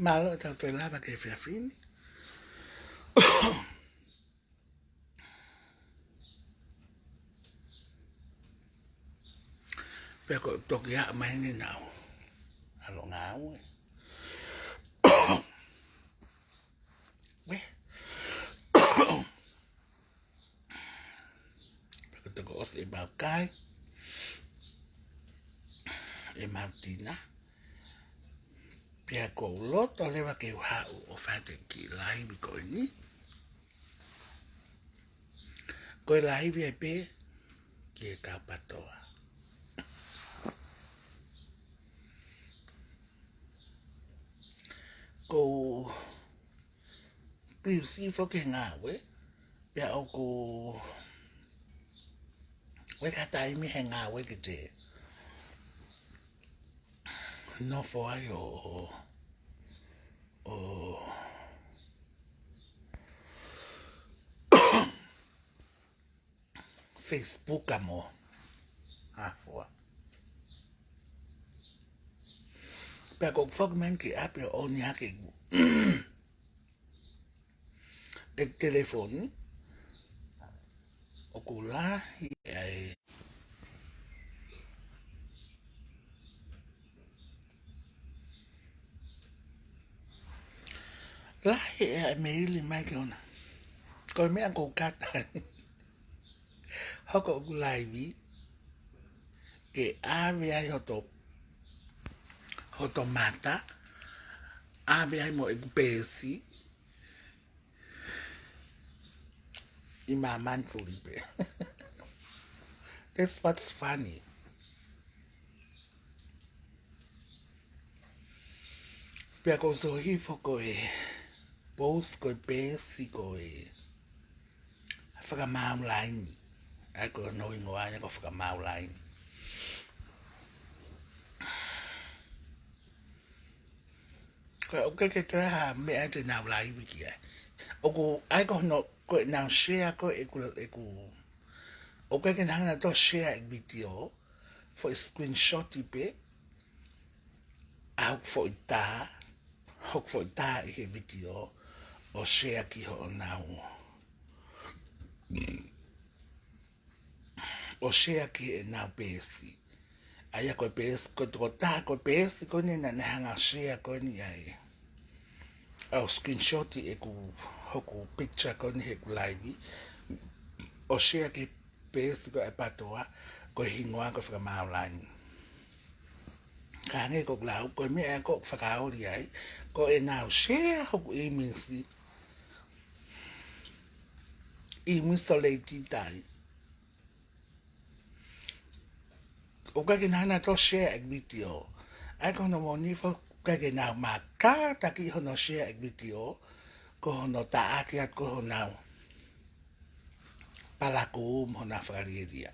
Malo tau te lava ke fia fini. Pea ko toki ha mai ni nau. Alo ngau e. We. Pea ko toko os e mau kai. E mau tina. Pea ko loto lewa ke uhau o whate ki laivi ko ni. Ko e laivi e pe ki e ka patoa. Ko pisi fo ke ngā we. Pea o ko we ka taimi he ngā we ki te no fo ai o Facebook amo. Ha fo. Pea ko fogmen ki ape o ni hake e telefoni o ko lahi ai lahi e ai meili mai ki ona ko mea ko kata hoko o laivi ke ave ai hoto mata ave ai mo e pesi i maman Felipe. That's what's funny. Pea ko so hifo ko e post ko e pesi ko e whakamau laini. Ai ko no ingo aia ko whakamau laini. Ko o ke traha me ai te nau laivi ki ai. O ko ai ko no ko e nau share ko e ku o ke nanga to share e video for screenshot i pe au fo i tā hok fo i tā i he video o share ki ho nau o share ki e nau pesi aia ko pesi ko toko tā ko pesi ko ni na hanga share ko ni ai au screenshot e ku hoku picture ko ni he ku live o share ki pesi ko e patoa ko hingoa ko whakamau line ka nge ko lau ko me e ko whakaori ai ko e nau share hoku e minsi i miso leiti tai o ka ke nana to share e video ai ko no moni fo ka ke nau maka taki hono share e video ko hono ta aki at ko honau palaku hona whakarieria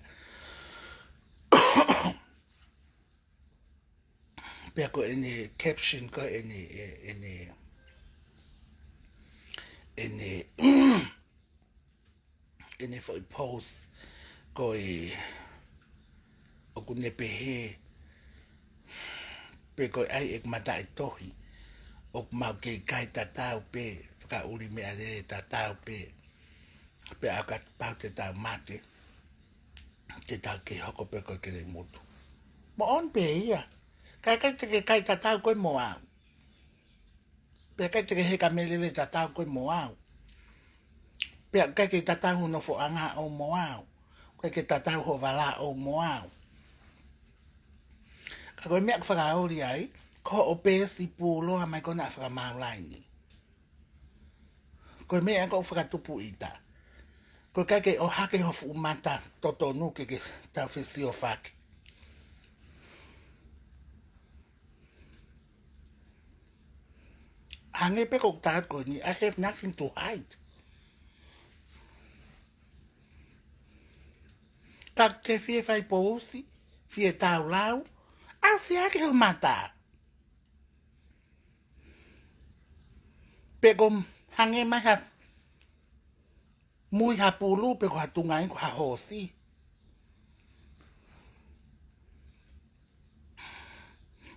pea ko ene caption ko ene ene fo i post ko e o kune pehe pe ko ai ek mata e tohi o mau ke kai tatau pe whaka uri mea re tatau pe au ka pau te tau mate te tau ke hoko pe ko ke re motu mo on pe ia kai te kai tatau koe mo au pe kai te he ka melele tatau koe mo au pe kai ke tatau no fo anga o mo au kai ke tatau ho vala o mo au ka koe mea whaka uri ai ko o pesi pūlo a mai kona whaka maulaini koe mea ko whaka tupu ita ko kai o hake ho fu mata toto nu ke tau fesi o whake hange pe ko tāt ko ni I have nothing to hide ka te fie fai pousi fie tau lau a si hake ho mata pe ko hange mai ha mui ha pulu pe ko hatungai ko ha hosi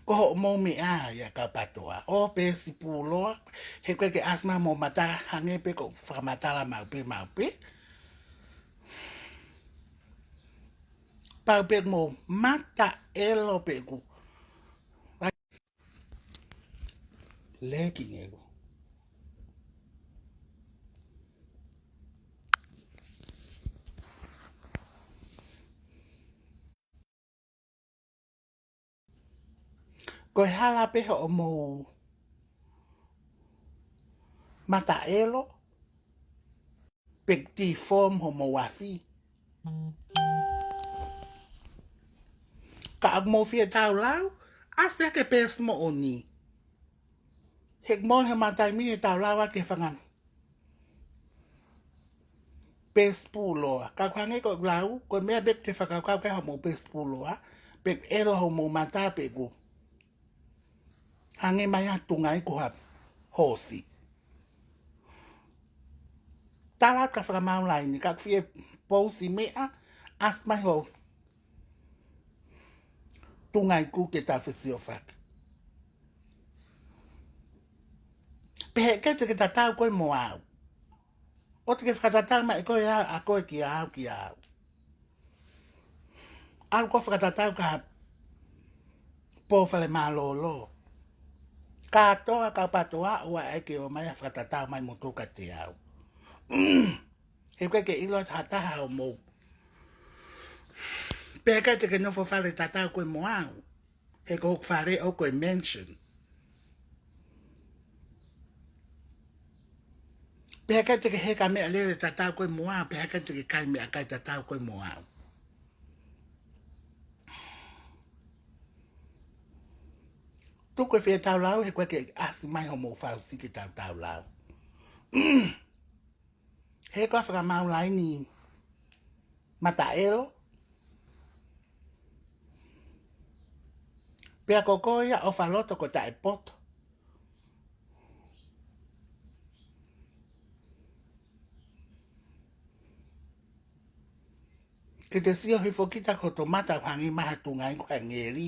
ko mo mi a ya ka patoa o pe si pulo he ke asma mo mata hange pe ko fa mata la ma pe pa pe mo mata elo pe ku le ki nego ko hala pe o mo mata elo pe ti form ho mo wafi ka mo fi tau lau ase ke pes mo oni hek mon he mata mi tau lau ke fangan pes pulo ka kwange ko lau ko me bet ke fa ka ho mo pes pulo pe elo ho mo mata pe ku hange mai tungai ko ha hosi tala ka fra mau lai ni ka fie posi me as mai ho tungai ku ke ta fisio fak pe ke te ta ta ko mo au o te ke ta ta mai ko ya a ko ki a al ko fra ta ka po fa le malo lo ka to ka patoa o ai ke o mai fra ta mai mo to ka te au he ke ilo ta ha mo pe ke te ke no fo fa le ta ko mo au he ko fare o ko mention pe te ke he ka me le tata ko mo a pe te ke kai me ka tata ko mo a tu ko fe tau lau he ko ke as mai ho mo fa si ke tau lau he ko fra mau lai ni mata elo pe ko ko ya o fa loto ko ta e pot ke te sio he fokita ko tomata hangi ma tu ngai ko ngeli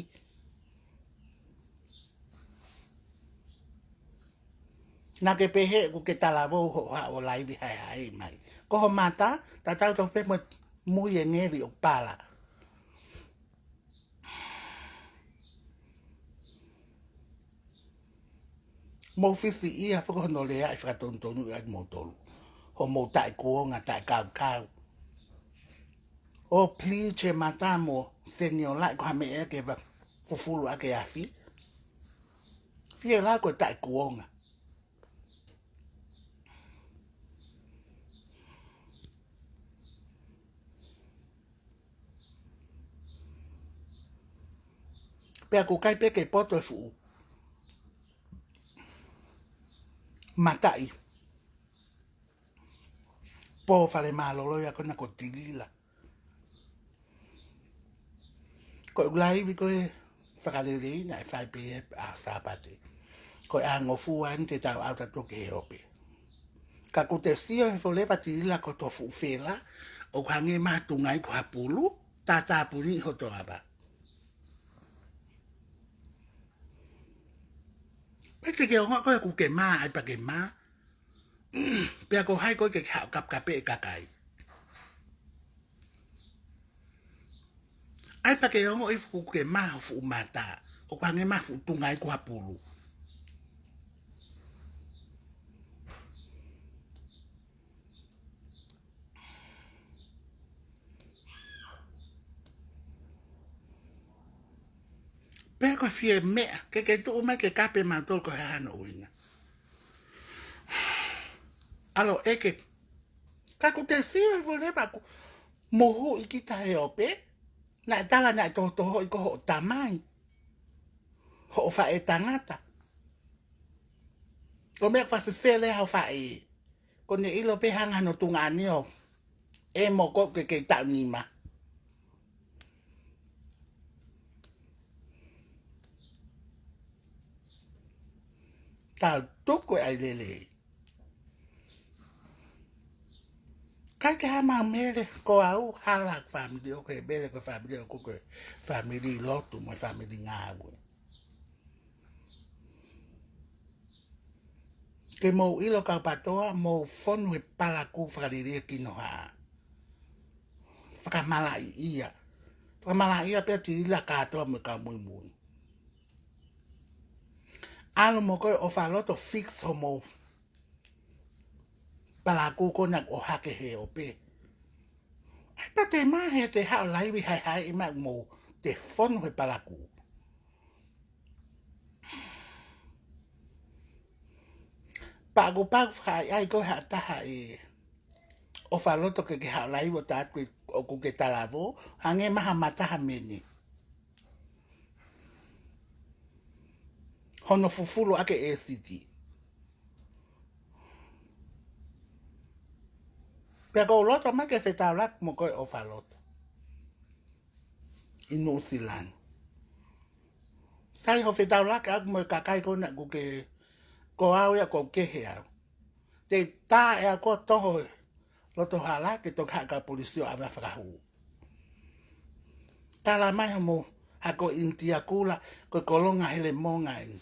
na ke pe he ku ke talavo ho o lai bi hai mai ko ho mata tata to fe mo mu ye ngeli o pala mo fisi ia fo ko no le ai fra ton tonu ai mo tolu ho mo tai ko nga tai ka o pli che matamo senio la ko me e ke va fufulu ake afi fie la ko tai kuonga pe ko kai pe ke poto fu matai po fale malo lo ya ko na ko tilila ko lai vi ko fakale le na fai pe a sabate ko ango fu an te tau auta to ke ope ka ko te sio e fo le tilila ko to fu fela o kange ma tungai ko hapulu tata puli ho to aba pe ke o ko ku ke ma ai pa ke ma pe ko hai ko ke ka pe ka kai ai pa ke o i fu ke ma fu mata o kange ma fu tungai ko hapulu pe ko fie me ke tu me ke kape ma tol ko ha no ina alo e ke ka ku te si e vo le ba ku mo hu i ki ta e ope na tala na to ho i ko ho tamai ho fa e tangata ko me fa se sele ha fa e ko ne ilo pe hanga no tunga ni o e mo ko ke ta ni ma ta tu ko ai le kai ka ma mere ko au hala family o ke bele ko family ko ko family lotu mo family nga ke mo ilo ka patoa mo fonu e pala ku whakarere ki no ha. Whakamala I ia. Whakamala ia pia tirila katoa mo ka mui mui. Alo mo koe o whaloto fix ho mo pala ku kona o hake he o pe. Ai pa te mahe te hao laiwi hai hai ima mo te fonu he pala ku. Pago whai ai koe ha taha e o whaloto ke hao laiwi o tātu o ku ke talavo hange maha mataha mene. Hono fufulo ake e siti. Pea ko loto mai ke whetau lak mo koe o whaloto. I New Zealand. Sai ho whetau lak ak mo kakai kona ku ke ko au ya ko kehe au. Te tā e a ko toho loto hala ke to haka polisio a whakahu. Tala mai mo hako intia kula ko kolonga hele monga ini.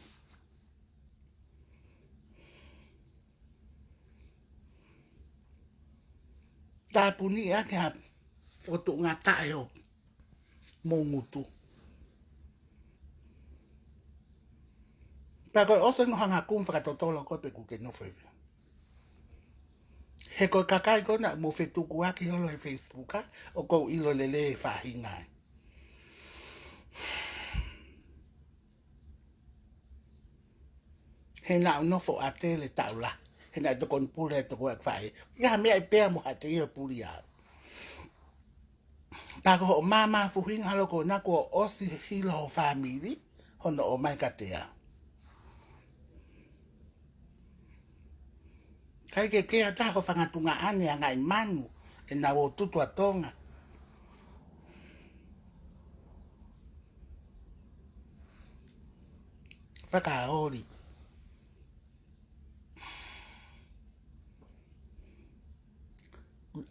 Tā puni ake ha foto ngā tae o mō ngutu. Pea koe ose ngohanga kum whakatotolo koe pe kuke no whewhi. He koe kakai kona mo whetuku aki holo he Facebooka o kou ilo lele e whahingai. He nā unofo a tele taula. He nā tokon pule e toko ak whae. Ia mea I pēr mo hate ia puli au. Pako ho mama fuhinga halo ko nako o osi hilo ho family. Hono o mai katea. Kai ke kea tako whangatunga ane a ngai manu. E nā o tutu a tonga. Whakaori.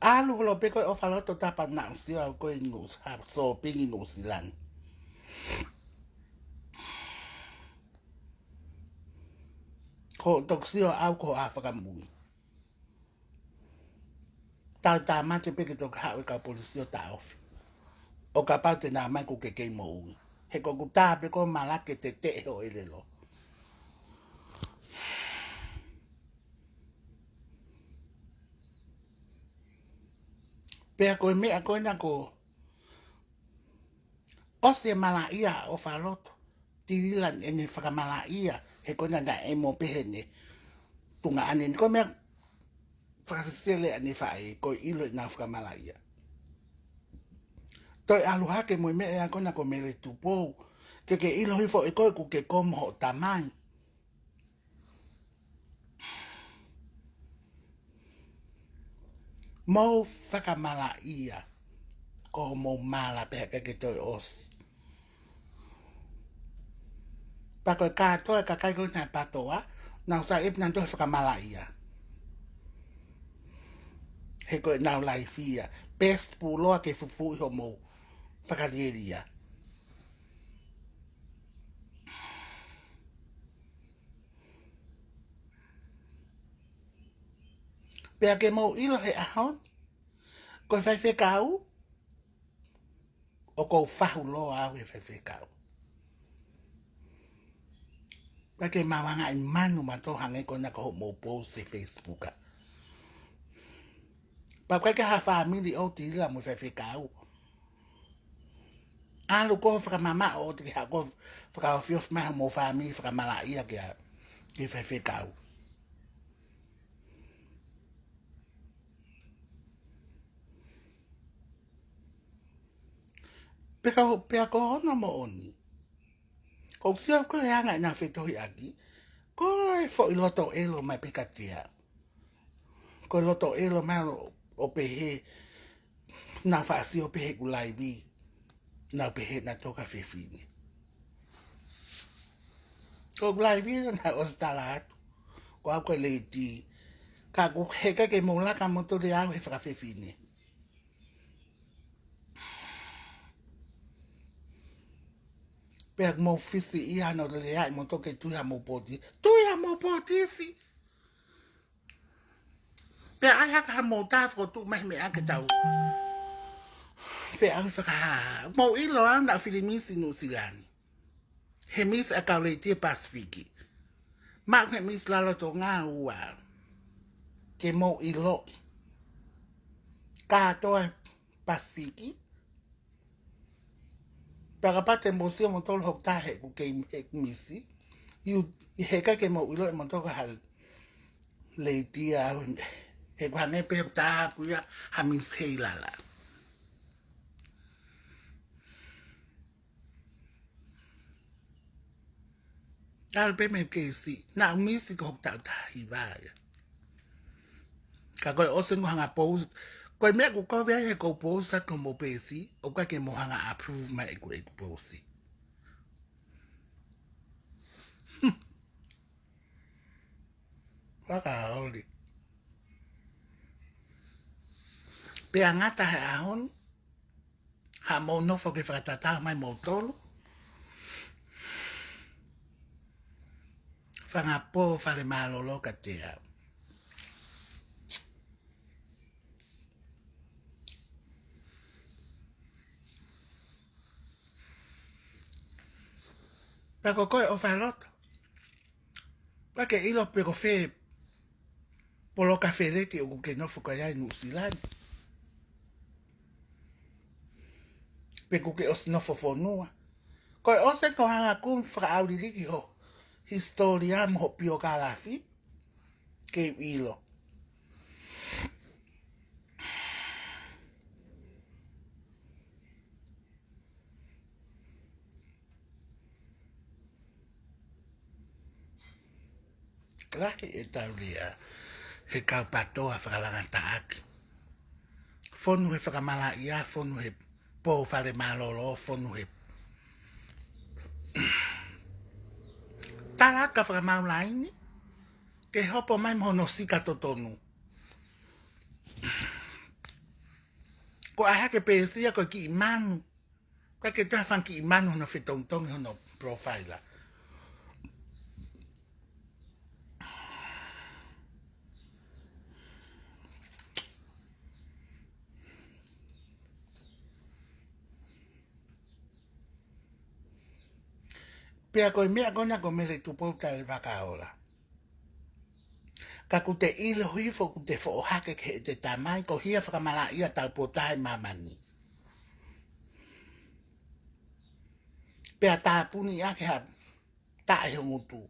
Alu holo pe koe o whaloto tapa nā usio au koe nus. Ha so pingi nusilani. Ko toksio au ko a whakamui. Tau tā mate peke tok hawe ka polisio tā ofi. O ka pau te nā mai ku ke kei mo ui. He ko ku tā pe ko malake te te ho elelo. Pea koe mea koe na ko o se mala ia o whaloto. Tirilan ene whakamala ia. He koe na e mo pehene. Tunga ane koe mea whakasele ane whae koe ilo na whakamala ia. Toi aluhake mo mea ea koe na ko mele tupou. Ke ilo hifo e koe ku ke komo ho tamai. Mo whakamala ia. Ko mo mala peha ke toi osi. Pako e kātoa ka kai koe nai patoa. Nau sa ip nan toi whakamala ia. He koe nau lai fia. Best puloa ke fufu iho mo whakarieria. Pea ke mo ilo he ahon. Koe whai whekau. O kou whahu loa au he whai whekau. Pea ke mawanga I manu mato hange koe na ko mo post se Facebooka. Pea koe ke ha family o tila mo whai whekau. Alu ko whakamama o te ha ko whakawhios maha mo family whakamala ia ke whai whekau. Pea ko hono mo oni. Ko sia ko e anga na whetohi aki. Ko e fo I loto elo mai pekatia. Ko loto elo mai o pehe. Na whaasi o pehe kulai vi. Na pehe na toka whewhini. Ko kulai vi na ostala atu. Ko au koe leiti. Ka ku heka ke moulaka moto de au he whakawhewhini. Pea mo fisi I ano le ai mo toke tuiha mo poti. Tuiha mo poti si. Pe ai haka ha mo ta fo tu mai me ake tau. Fe au whakaha. Mo ilo au na Filimisi no Silani. He mis a kauleitia Pasifiki. Ma he mis lalo to ngā ua. Ke mo ilo. Katoa Pasifiki. Takapate museo mo tolo hok tahe ku ke misi. He ka ke mo ilo e mo toko hal. Leitia au. He kuhange pe hok taha kuia ha mis hei lala. Tal pe me ke si. Na misi ko hok tau tahi vaya. Ka koe osen ko hanga post. Koe mea ku kau vea he ko post at ko mo pesi. O ka ke mo hanga approve ma e ku posti. Waka haoli. Pe angata he ahoni. Ha mo nofo ke whakatata mai mo tolo. Whanga po whare malolo ka te au. Tako koe o whaloto. Wake ilo pe ko whe polo ka whereti o kuke nofo ka iai nusilani. Pe kuke os nofo whonua. Koe ose ko hanga kum whakaauliriki ho. Historia mo ho pio ka lafi. Ke ilo. Lahi e tau lia. He kau patoa whakalangata aki. Fonu he whakamala ia, fonu he po whare malolo, fonu he taraka whakamaulaini. Ke hopo mai mohono sika totonu. Ko aha ke pesia ko ki imanu. Ka ke tawhan ki imanu hono whetongtongi hono profiler. Pea koe mea kona ko mele tupouta le wakaola. Ka ku te ilo huifo ku te whoohake ke te tamai ko hia whakamala ia tau potai mamani. Pea tāpuni ake ha tae hongutu.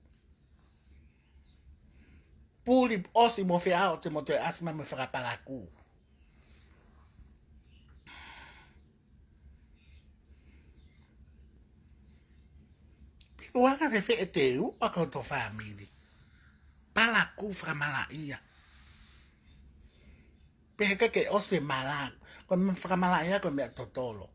Puli osi mo whea o te mo te asma me whakapalaku. Piko waka re whe e te u a koutou whamiri. Palaku whakamala ia. Peheka ke ose malak. Ko me whakamala ia ko mea totolo.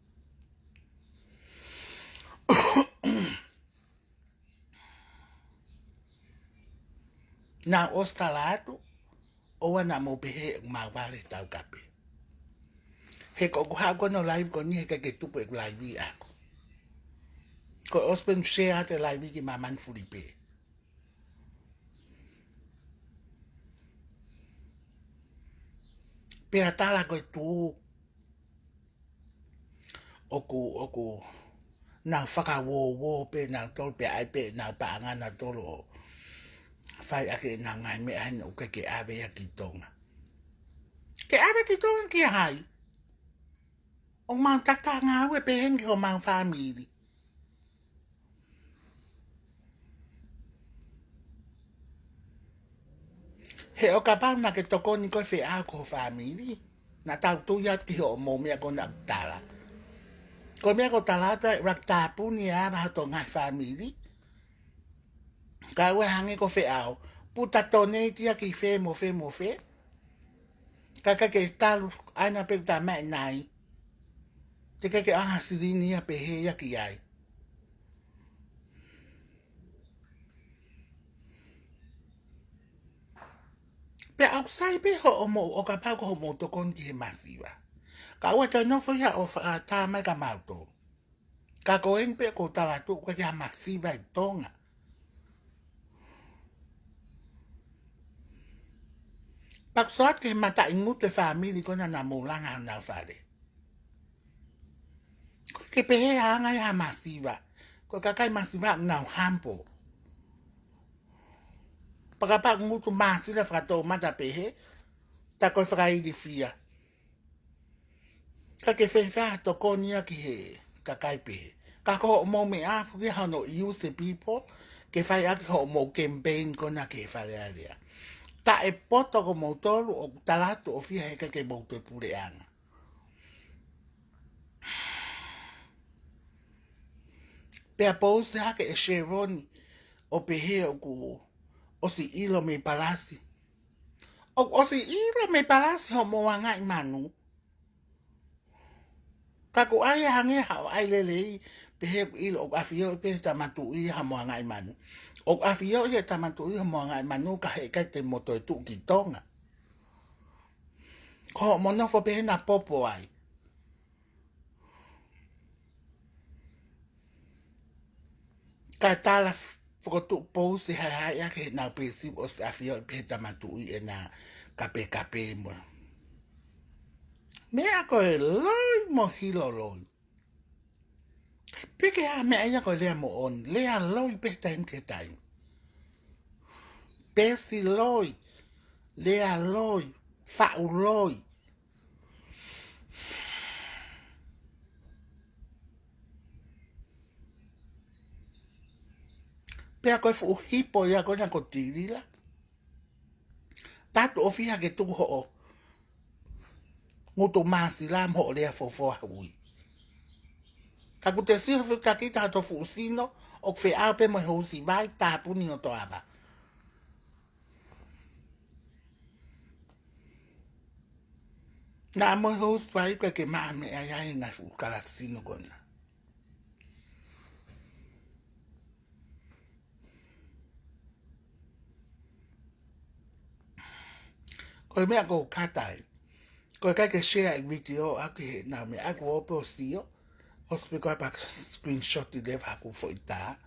Nā ostalatu. Owa na mo pehe mawale tau kape. He ko kuha kono live ko ni he ke tupu e live i ako. Ko ospen share te live ki maman fulipe. Pe atala ko tu oku na whaka wo pe na tol pe ai pe na paanga na tolo fai ake na ngai me ai no ke ave ya ki tonga. Ke ave ki tonga ki hai. O man tata ngā ue pe hengi o man family. He o ka pau na ke toko ni koe whi au ko family. Na tau tuia ki ho mo mea ko na tala. Ko mea ko talata rak tapu ni a maha to ngai family. Ka ue hangi ko whi au. Puta tone tia ki whe mo whe. Ka ke talu aina pe ta mai nai. Te ke aha sirini a pe he ia ki ai. Pe au sai pe ho o mo o ka pau ko ho mo to kon ki he masiwa. Ka ua te nofo ia o whaata mai ka mauto. Ka ko en pe ko tala tu ko ki ha masiwa i tonga. Paksot ke mata ingut te family ko na namulang ang naufale. Ke pehe hanga ya masiva. Ko kakai masiva na hampo. Pagapa ngutu masila frato mata pehe. Ta ko frai di fia. Ka ke fefa to konia ki he kakai pehe. Ka ko mo me afu ke hano use the people. Ke fai aki ho mo campaign ko na ke fale alia. Ta e poto ko mo tolu o talatu o fia he ke mo te pule anga. Pea pose hake e Sheroni o pehe o ku o si ilo me palasi. O si ilo me palasi ho mo wanga i manu. Kako ai hange hao ai lelei pehe ilo o afio pehe tamatu i ha mo wanga i manu. O afio i tamatu i ha mo wanga i manu ka he kai te moto e tu ki tonga. Ko mo nofo pehe na popo ai. Ka tala fokotu pose hai hai ake na pesi o si afio pehe tamatu i e na kape mo. Me ako e loi mo hilo loi. Peke a me aia ko lea mo on. Lea loi pe time ke time. Pesi loi. Lea loi. Fau loi. Pe ako e fu hipo ia ko na ko tirila. Tatu o fia ke tu ho o. Ngutu masi lam ho lea fofo hui. Kaku te siho fi kakita to fu usino. O fe ape mo ho si vai tapu ni o to ava. Na mo ho si vai ke maa me aia e na fu kalasino kona. Ko me ako katai. Ko kai ke share video aki na me ako opo sio. O speko pa screenshot i lev haku fo ita.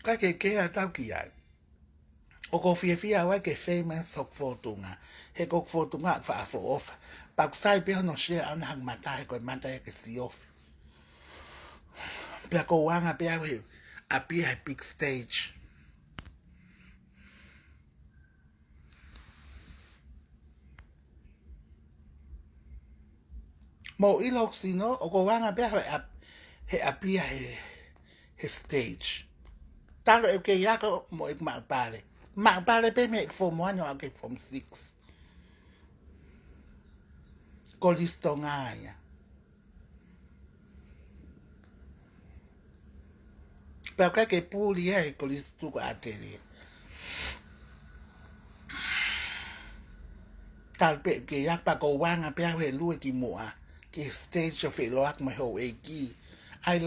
Kai ke a tau ki ai. O ko fia wai ke famous hok fotunga. He kok fotunga fa fo off. Pa sai pe no share an hang mata he ko mata ke si off. Pe ko wanga pe a big stage. Mo ilok sino o ko wanga pe he apia he stage. Talo e ke yako mo ik ma pale. Ma pale pe me form 1 o ke form 6. Ko listo ngaya. Pero que puli e ko listo ko ateli. Tal pe ke yak pa ko wanga pe he lu ki moa. Ke stage of it loak me ho e ki. I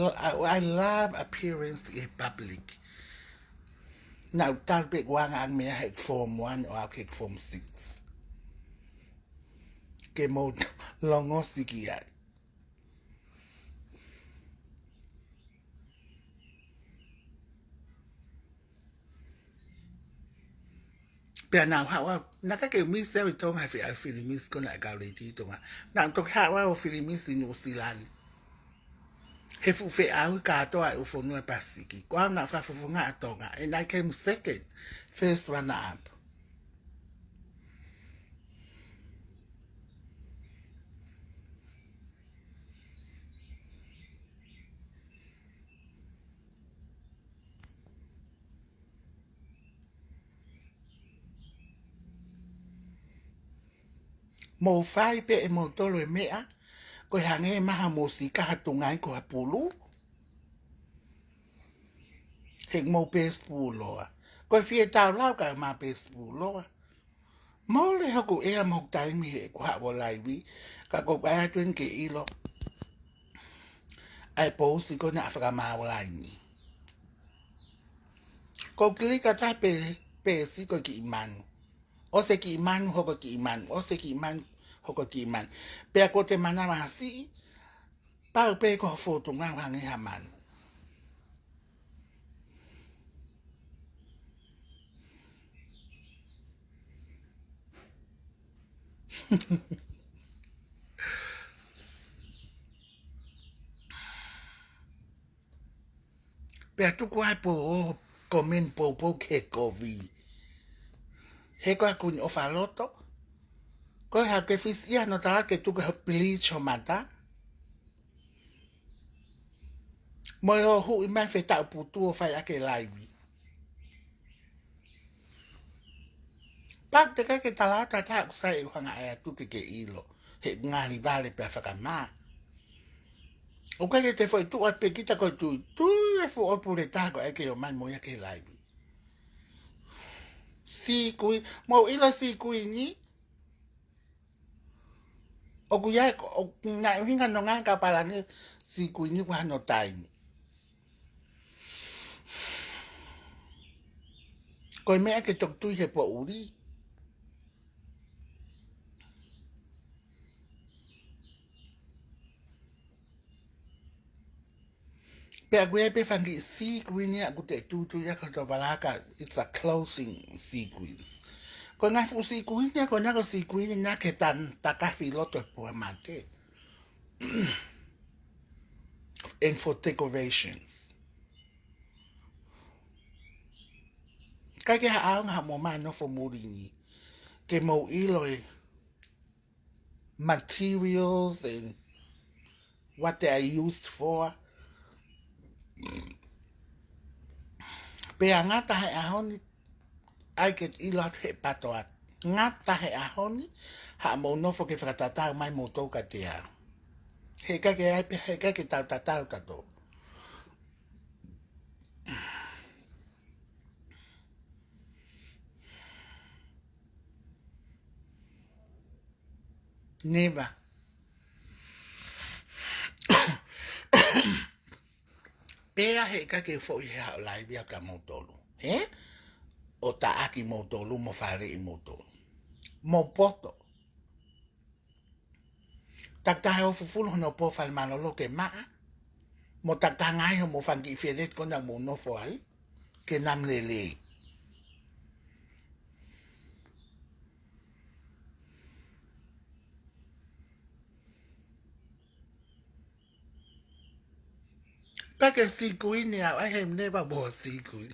love appearance in public. Now tal pe wanga ang me he form 1 o ke form 6. Ke mo longo siki ai. Pero na hawa nakake mi se to ha fi Philippines ko na galiti to nga. Na to hawa o Philippines in New Zealand. He fu fe au ka to ai ufo no pasiki. Kwa na fa fu nga atonga and I came second. First runner up. Mo fai pe e mo tolo e mea. Ko hange maha musika hatungai ko hapulu. Hek mo pes puloa. Ko fie tau lau ka ma pes puloa. Mo le hoku ea mo taimi he ko hawa laiwi. Ka ko kaya tuen ke ilo. Ai posti ko na afra mawalai ni. Ko klika ta pe si ko ki imanu. O se ki imanu hoko ki imanu. O se ki imanu hoko ki imanu. Pe ako te mana masi. Pau pe ko foto nga wangi hamanu. Pea tuku ai po o komen po ke kovi. He koa kuni o faloto. Koe ha ke fisia no tala ke tuku ha bleach o mata. Moi o hu i mai fe tau putu o fai ake laivi. Pak te kai ke talata ta kusai u hanga ai atu ke ilo. He ngani vale pe whakamaa. O kai te foi tu pe kita ko tu e fu o pure tago e ke o mai mo ya ke laivi. Si kui, mo ilo si kui ni. O kuia o na hinga no nga ka palangi si kui ni wa no time. Ko me ke tok tu he po uri. Pe agwe pe fangi sequence ya gute tu ya ka to balaka it's a closing sequence. Ko nga fu sequence ya ko na ko sequence na ke tan taka filoto po mate. And for decorations. Kai ke ha nga mo ma no fo murini. Ke mo ilo materials and what they are used for. Pe ngata he ahoni ai ke ilot he patoat. Ngata he ahoni ha mo no fo ke fratata mai mo to ka tia. He ka ke tau ka to. Never. Pea he ka ke fo he ha lai bia ka mo tolu. He? O ta aki mo tolu mo fare i mo tolu. Mo poto. Takta he o fufulu no po fal manolo ke maa. Mo takta ngai ho mo fangi felet ko na mo no fo ai. Ke nam lele. Ka ke sikuini au I have never bought sikuini.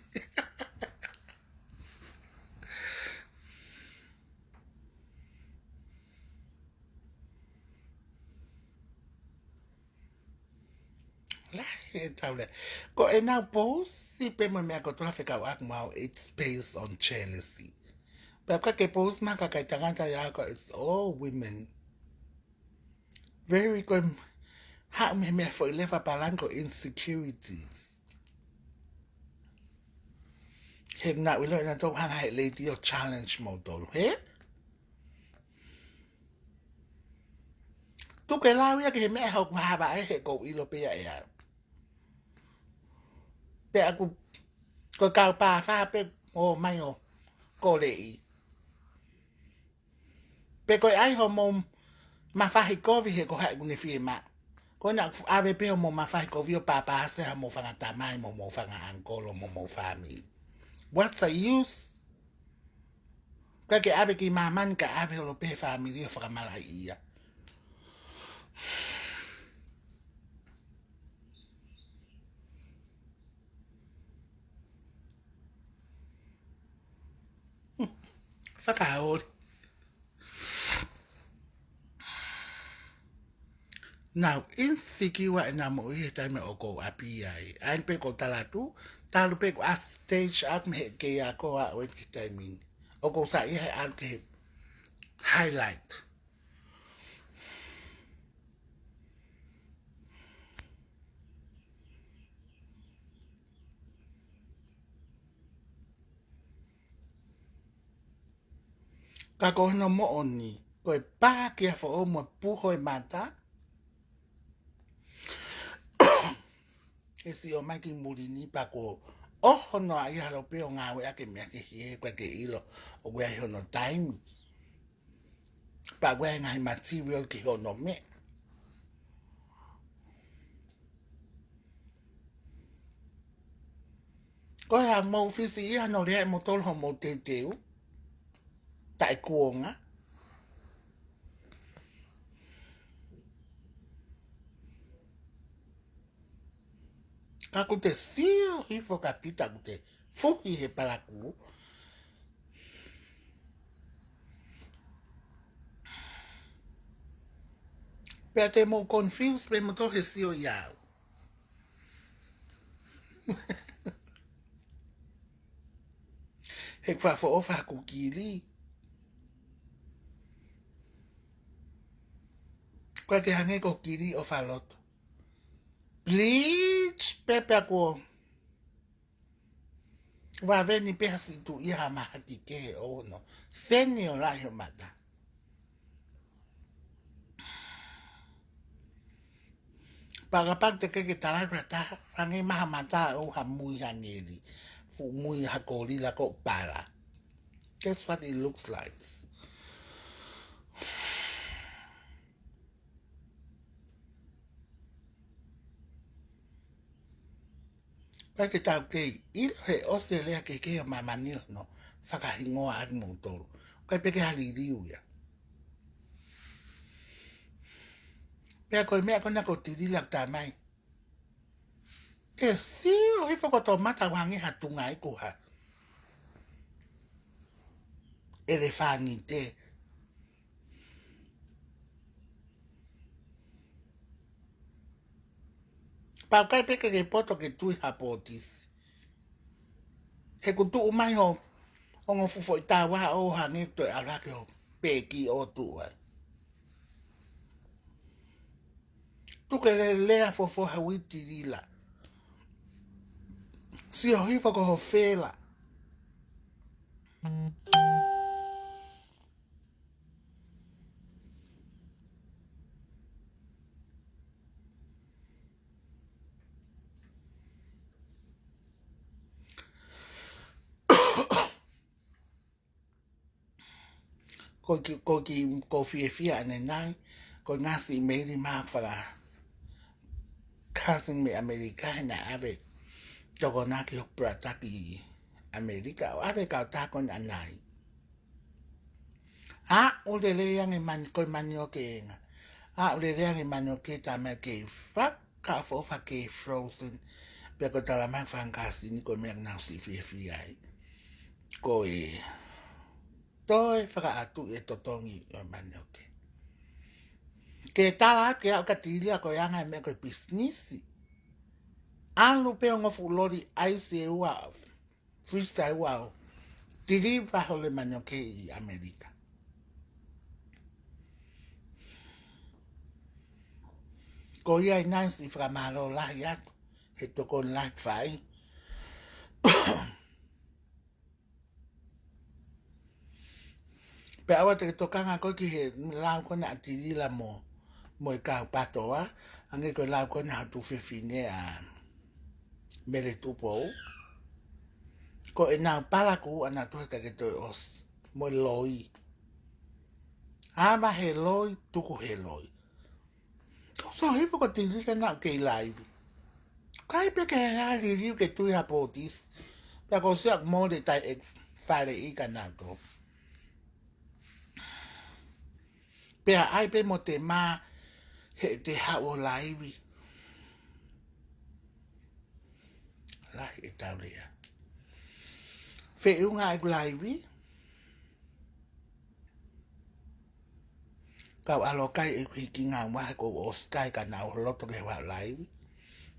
La he taule. Ko e na po si pe mo me ko tola fe ka wak mau it's based on jealousy. But ka ke post ma ka kai tangata ya ko it's all women. Very good. Ha me for lefa palango insecurities. He na we learn to hang hai lady o challenge model. He? Tu ke la wi ke me ha ha ba he ko ilo pe ya. Pe aku ko ka pa fa pe o mai o ko le i. Pe ko ai ho mo ma fa hi ko vi he ko ha ni fi ma. Ko na ave pe mo ma fa ko vi o papa se ha mo fa ta mai mo fa angolo mo family. What's the use? Kake ave ki maman ka ave lo pe family fa mala ia. Whakaori. Now, insecure na mo i tai me o ko api ai. Ai pe ko talatu, talu pe ko a stage out me ke a ko a o ki tai min. O ko sa i al ke highlight. Ka ko no mo oni, ko e pa ke fo o mo pu ho e mata. E si o mai ki murini pa ko oh no ai halo pe o nga we ake me ke he kwa ke ilo o we ai no time. Pa we ngai material ki ho no me. Ko ha mo fisi ia no le mo tol ho mo te teu. Tai kuonga. Ka ku te sio hi whakakita ku te fuhi he paraku. Pea te mo confused pe mo to he sio iau. He kwa fo ofa ku kiri. Kwa te hange ko kiri ofa loto. Bleach pepe ako. Wa veni pe hasi tu iha mahaki ke o no. Seni o lahi o mata. Pagapag te ke tarai rata. Hange maha mata o ha mui hangeri. Fu mui hakori la ko para. Guess what it looks like. Pai ke tau kei, ilo he Australia ke kei o mamani no, whakahingoa ati mou tolu. Kai peke hali riu ia. Pea koe mea kona ko tirila ta mai. Ke sio hi whakato mata wangi hatunga i kuha. Elefani te. Pau kai peke ke poto ke tui hapotis. He kutu umai ho, ongo fufo i tawa o hangi toi arake ho peki o tuai. Tuke le lea fofo hawi tirila. Sio hi whakaho whela. Ko fia ane nai, ko ngasi meiri maa whaka cousin me Amerika na ave toko naki hok prataki Amerika o ave kau tako na nai. O le leang e mani koi mani o ke enga. O le leang e mani o ke ta mea ke whaka fofa ke frozen. Pea ko tala maa whankasi ni ko mea ngasi fia ai. Ko e toi whaka atu e totongi o mani o ke. Ke tala ke au katilia ko yanga e mea koe businessi. Anu pe ongo fulori aise e ua freestyle ua o. Tiri waho le mani o ke i Amerika. Ko ia i nansi whakamalo lahi atu. He toko lahi whai. Pe awa te tokanga koe ki he lau kona atirila mo i kau patoa. Ange koe lau kona hatu whiwhine a mele tupo. Ko e nau palaku ana tuhe ka ke toi os. Mo loi. Ama he loi, tuku he loi. So hipo ko tirika na ke live. Kai pe ke hali riu ke tui hapotis. Pea ko siak mo le tai ek whare i ka nau to. Pea ai pe mo te maa he te hao live. Lai e tau rea. Whiunga e live. Kau alokai e hiki ngā waha ko o sky ka nau loto ke wā live.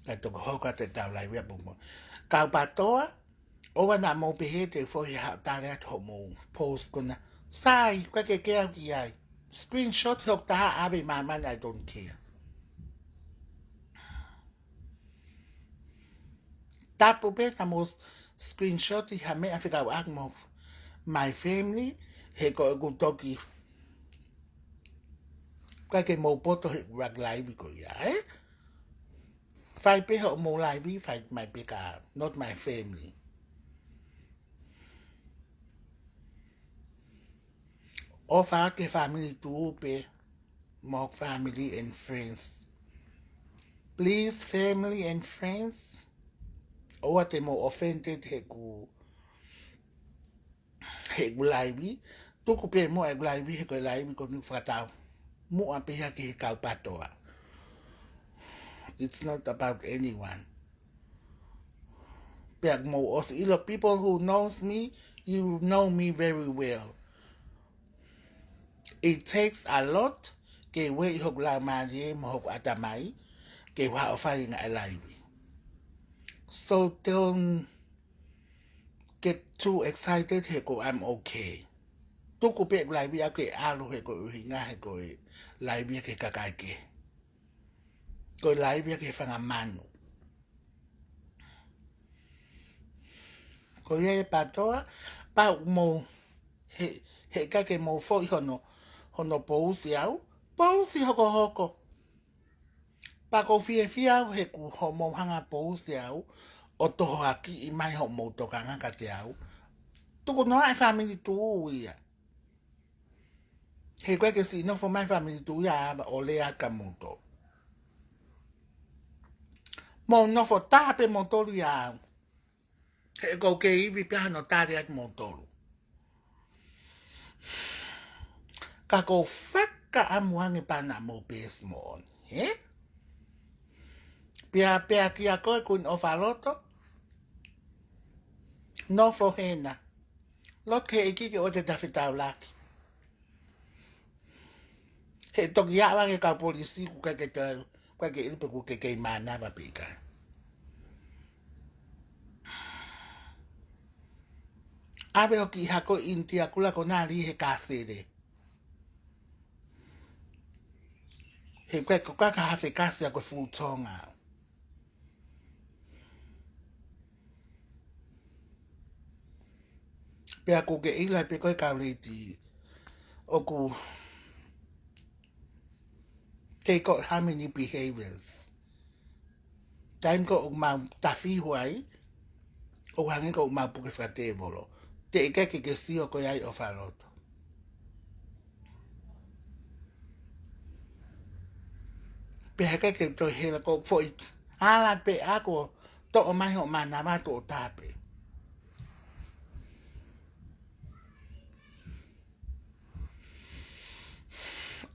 Kai toko hoka te tau live a pumo. Kau patoa. Owa nā mō pehe te whohi hao tāre atu ho mō post kuna. Sai, kwa ke kea ki ai. Screenshot hok taha ave mamana, I don't care. Tapu pe na mō screenshot I ha mea whikau ak mō my family. He ko e kutoki. Kwa ke mō poto he rak live ko ia, eh? Whai pe ho mō live, whai mai pe ka, not my family. O wha ke family tu pe, mō family and friends. Please, family and friends, oa te mo offended he ku live, tuku pe mo e live he ko live ko ni whakatau. Mo a pe ki he kau patoa. It's not about anyone. Peak mo os ilo people who knows me, you know me very well. It takes a lot ke we hok la maji mo hok atamai ke wa ofai nga alive. So don't get too excited he ko I'm okay. Tuku pe live ya ke alu he ko hinga he ko live ya ke kakai ke. Ko live ya ke fanga mano. Ko ye patoa pa mo he ka ke mo fo hono pousi au pousi hoko pa ko fie au he ku ho mo hanga pousi au o toho aki I mai ho mo tokanga ka te au tuku no ai family tu ia he kwa ke si no for my family tu ia o le aka muto mo no fo tape mo tolu ia he ko ke iwi pia no tari at mo tolu ka ko whaka amuangi pana mo bes mo he pia ki a koe kun o whaloto no fo hena lot ke iki o te tawhitau laki he toki awa ke ka polisi ku ka ke tau kwa ke ilpe ku ke mana wa pika awe o ki hako intia kula ko nari he kasere he kwa ko ka hafe kasi a ko futonga pia ko ke ila pe ko ka leti o ku take out how many behaviors time ko ma tafi huai o hangi ko ma puke frate volo te ke si o ko yai o faloto pe ke to hela ko foi ala pe ako to o mai o mana ma to tape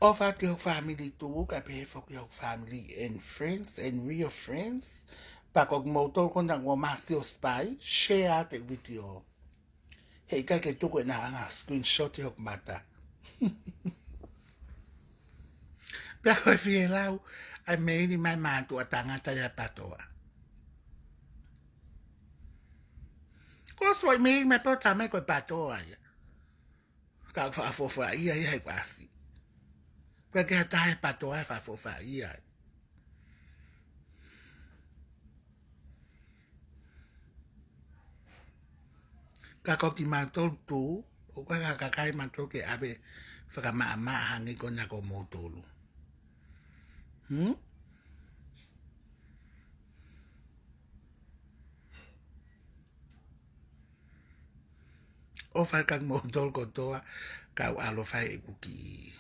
offer your family to work up here for your family and friends and real friends. Pakog motor ko nang wamasyo spy, share the video. Hey, kaya tuko na nga screenshot yung mata. Pero fielaw, ay may ni may manto at ang ataya patoa. Koso ay may may tama ko patoa. Kag fa fofa iya pasi. Kaya tayo patoa fa fofa iya. Kako ki matol tu, o kaka kakai matol ke abe whakamaama hangi ko na ko motolu. O whai kang motol ko toa, kau alo whai e kuki.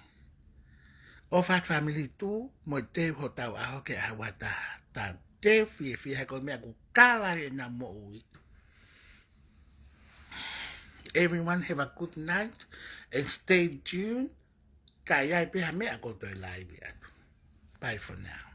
O whai family tu, mo te ho tau aho ke awata, ta te fie hako mea ku kala e na mo ui. Everyone have a good night and stay tuned. Kaya pe hame ako to live. Bye for now.